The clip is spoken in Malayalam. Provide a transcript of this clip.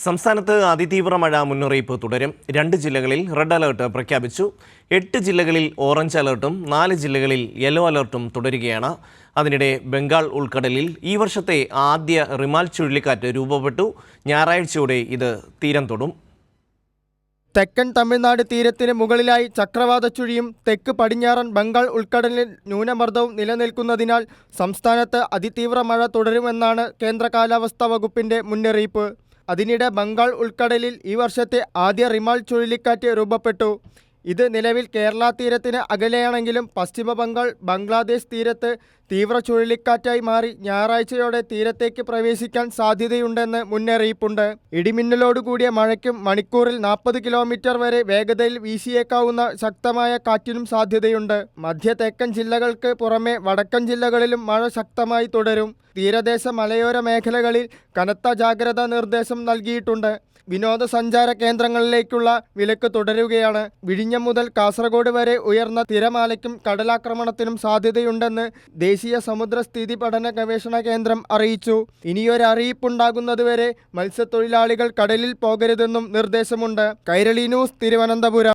സംസ്ഥാനത്ത് അതിതീവ്ര മഴ മുന്നറിയിപ്പ് തുടരും. 2 ജില്ലകളിൽ റെഡ് അലേർട്ട് പ്രഖ്യാപിച്ചു. 8 ജില്ലകളിൽ ഓറഞ്ച് അലേർട്ടും 4 ജില്ലകളിൽ യെല്ലോ അലേർട്ടും തുടരുകയാണ്. അതിനിടെ ബംഗാൾ ഉൾക്കടലിൽ ഈ വർഷത്തെ ആദ്യ റിമാൽ ചുഴലിക്കാറ്റ് രൂപപ്പെട്ടു. ഞായറാഴ്ചയോടെ ഇത് തീരം തൊടും. തെക്കൻ തമിഴ്നാട് തീരത്തിന് മുകളിലായി ചക്രവാത ചുഴിയും തെക്ക് പടിഞ്ഞാറൻ ബംഗാൾ ഉൾക്കടലിൽ ന്യൂനമർദ്ദവും നിലനിൽക്കുന്നതിനാൽ സംസ്ഥാനത്ത് അതിതീവ്ര മഴ തുടരുമെന്നാണ് കേന്ദ്ര കാലാവസ്ഥാ വകുപ്പിന്റെ മുന്നറിയിപ്പ്. അതിനിടെ ബംഗാൾ ഉൾക്കടലിൽ ഈ വർഷത്തെ ആദ്യ റിമാൽ ചുഴലിക്കാറ്റ് രൂപപ്പെട്ടു. ഇത് നിലവിൽ കേരള തീരത്തിന് അകലെയാണെങ്കിലും പശ്ചിമ ബംഗാൾ, ബംഗ്ലാദേശ് തീരത്ത് തീവ്ര ചുഴലിക്കാറ്റായി മാറി ഞായറാഴ്ചയോടെ തീരത്തേക്ക് പ്രവേശിക്കാൻ സാധ്യതയുണ്ടെന്ന് മുന്നറിയിപ്പുണ്ട്. ഇടിമിന്നലോടുകൂടിയ മഴയ്ക്കും മണിക്കൂറിൽ 40 കിലോമീറ്റർ വരെ വേഗതയിൽ വീശിയേക്കാവുന്ന ശക്തമായ കാറ്റിനും സാധ്യതയുണ്ട്. മധ്യ തെക്കൻ ജില്ലകൾക്ക് പുറമെ വടക്കൻ ജില്ലകളിലും മഴ ശക്തമായി തുടരും. തീരദേശ മലയോര മേഖലകളിൽ കനത്ത ജാഗ്രതാ നിർദ്ദേശം നൽകിയിട്ടുണ്ട്. വിനോദസഞ്ചാര കേന്ദ്രങ്ങളിലേക്കുള്ള വിലക്ക് തുടരുകയാണ്. വിഴിഞ്ഞം മുതൽ കാസർഗോഡ് വരെ ഉയർന്ന തിരമാലയ്ക്കും കടലാക്രമണത്തിനും സാധ്യതയുണ്ടെന്ന് ദേശീയ സമുദ്രസ്ഥിതി പഠന ഗവേഷണ കേന്ദ്രം അറിയിച്ചു. ഇനിയൊരു അറിയിപ്പുണ്ടാകുന്നതുവരെ മത്സ്യത്തൊഴിലാളികൾ കടലിൽ പോകരുതെന്നും നിർദ്ദേശമുണ്ട്. കൈരളി ന്യൂസ്, തിരുവനന്തപുരം.